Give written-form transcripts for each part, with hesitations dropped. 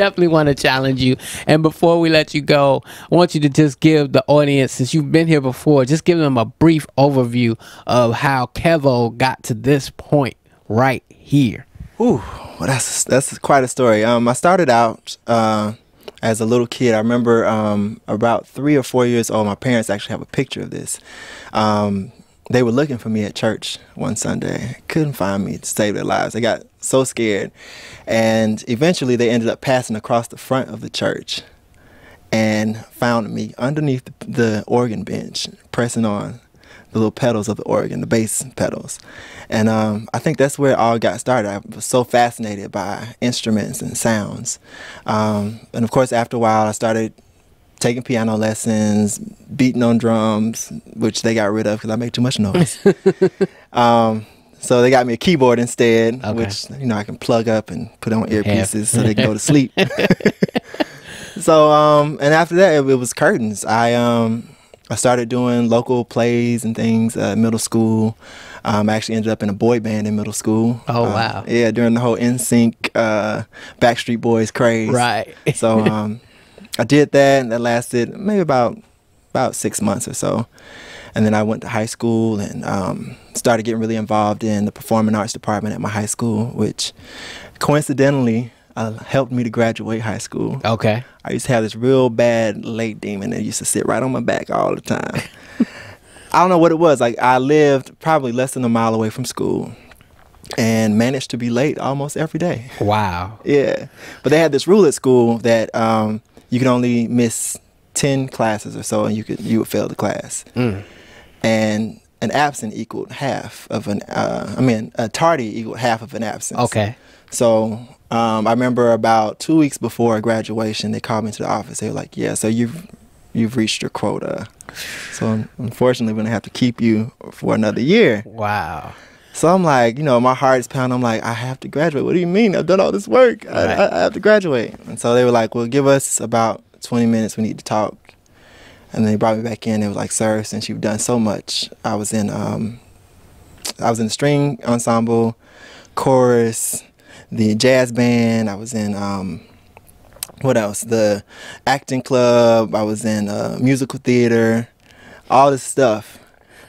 definitely want to challenge you. And before we let you go, I want you to just give the audience, since you've been here before, just give them a brief overview of how Kev.O got to this point right here. Ooh, well, that's quite a story. I started out as a little kid. I remember about 3 or 4 years old. My parents actually have a picture of this. They were looking for me at church one Sunday. Couldn't find me to save their lives. They got so scared. And eventually they ended up passing across the front of the church and found me underneath the organ bench, pressing on the little pedals of the organ, the bass pedals. And I think that's where it all got started. I was so fascinated by instruments and sounds. And of course, after a while, I started taking piano lessons, beating on drums, which they got rid of because I made too much noise. So they got me a keyboard instead, which, you know, I can plug up and put on earpieces so they can go to sleep. So, and after that, it was curtains. I started doing local plays and things at middle school. I actually ended up in a boy band in middle school. Oh, wow. Yeah, during the whole NSYNC, Backstreet Boys craze. Right. So I did that, and that lasted maybe about 6 months or so. And then I went to high school and started getting really involved in the performing arts department at my high school, which coincidentally helped me to graduate high school. Okay. I used to have this real bad late demon that used to sit right on my back all the time. I don't know what it was. Like, I lived probably less than a mile away from school and managed to be late almost every day. Wow. Yeah. But they had this rule at school that you could only miss 10 classes or so and you would fail the class. And an absent equaled half of an, a tardy equaled half of an absence. Okay. So I remember about 2 weeks before graduation, they called me to the office. They were like, yeah, so you've reached your quota. So unfortunately, we're going to have to keep you for another year. Wow. So I'm like, you know, my heart is pounding. I'm like, I have to graduate. What do you mean? I've done all this work. Right. I have to graduate. And so they were like, well, give us about 20 minutes. We need to talk. And then they brought me back in. They was like, sir, since you've done so much, I was in the string ensemble, chorus, the jazz band. I was in, what else? The acting club. I was in musical theater, all this stuff.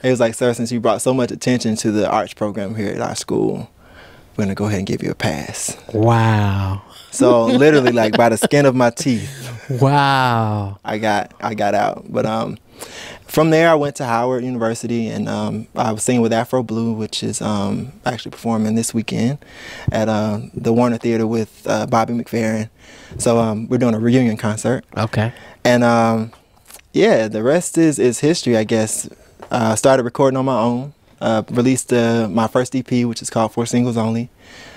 It was like, sir, since you brought so much attention to the arts program here at our school, we're going to go ahead and give you a pass. Wow. So literally, like, by the skin of my teeth. Wow. I got out. But from there, I went to Howard University, and I was singing with Afro Blue, which is actually performing this weekend at the Warner Theater with Bobby McFerrin. So we're doing a reunion concert. Okay. And yeah, the rest is history, I guess. I started recording on my own. Released my first EP, which is called 4 Singles Only,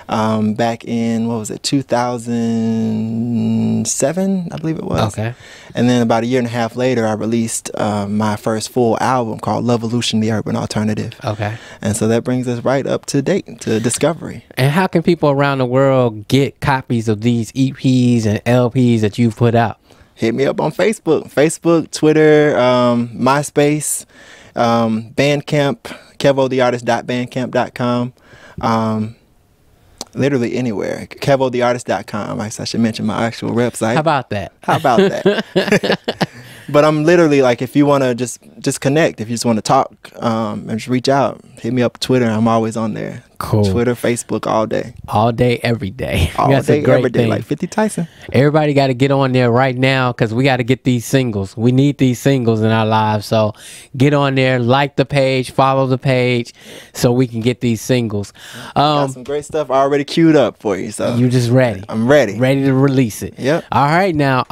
back in, what was it, 2007, I believe it was. Okay. And then about a year and a half later, I released my first full album called Lovevolution, the Urban Alternative. Okay. And so that brings us right up to date, to Discovery. And how can people around the world get copies of these EPs and LPs that you've put out? Hit me up on Facebook, Twitter, MySpace, Bandcamp, kevotheartist.bandcamp.com. Literally anywhere. kevotheartist.com. I should mention my actual website. How about that? But I'm literally, like, if you want to just connect, if you just want to talk, and just reach out, hit me up on Twitter. I'm always on there. Cool. Twitter, Facebook, all day. All day, every day. All That's day, a great every day, thing. like 50 Tyson. Everybody got to get on there right now because we got to get these singles. We need these singles in our lives. So get on there, like the page, follow the page so we can get these singles. Got some great stuff already queued up for you. So you just ready. I'm ready. Ready to release it. Yep. All right, now,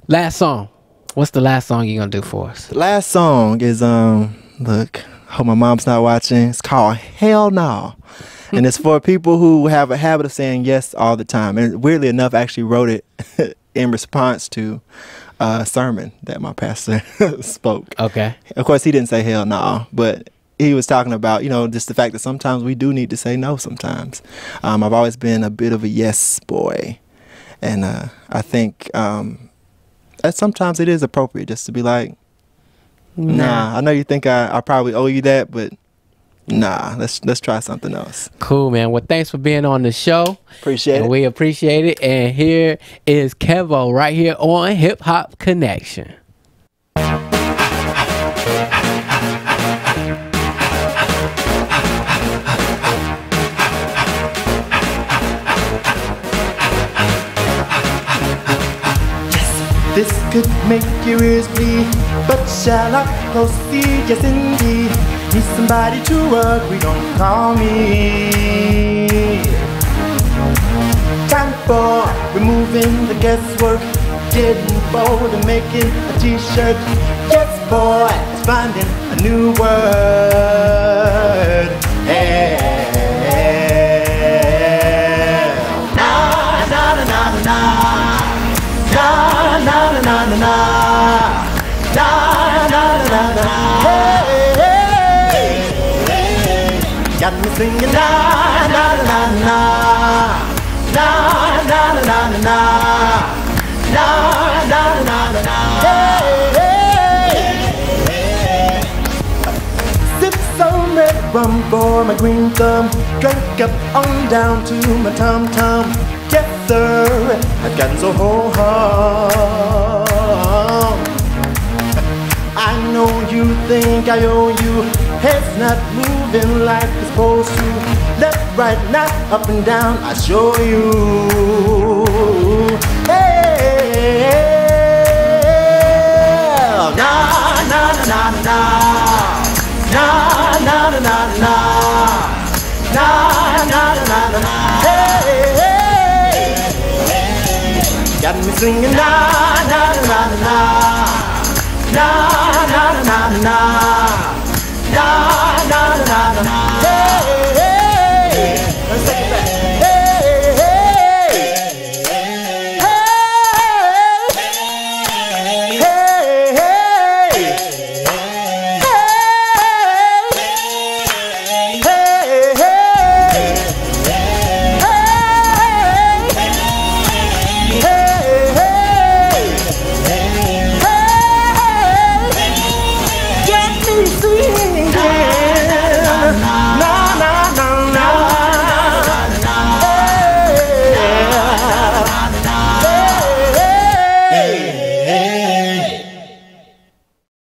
last song. What's the last song you're going to do for us? The last song is, look, hope my mom's not watching. It's called Hell No. And it's for people who have a habit of saying yes all the time. And weirdly enough, I actually wrote it in response to a sermon that my pastor spoke. Okay. Of course, he didn't say hell no, but he was talking about, you know, just the fact that sometimes we do need to say no sometimes. I've always been a bit of a yes boy. And I think that sometimes it is appropriate just to be like, nah, I know you think I probably owe you that, but Nah, let's try something else. Cool, man. Well, thanks for being on the show. Appreciate and it. We appreciate it. And here is Kev.O right here on Hip Hop Connection. This could make your ears bleed, but shall I proceed? Yes, indeed. Need somebody to agree on, call me. Time for removing the guesswork, getting bold and making a t-shirt. Yes, boy, it's finding a new word. Hey. Na na na na na. Na na na na na na. Na na na na na. Hey, hey, hey. Got me singing na na na na na. Na na na na na na. Na na na na na. Hey, hey. Sip some red rum for my green thumb. Drink up on down to my tum tum. Yes, sir, I've gotten so ho-hum. I know you think I owe you. Head's not moving like it's supposed to. Left, right, not up and down, I show you. Hey, na na na na na. Na na na na na. Na na na na na. Hey. Got me singing na na na na na. Na na na na na.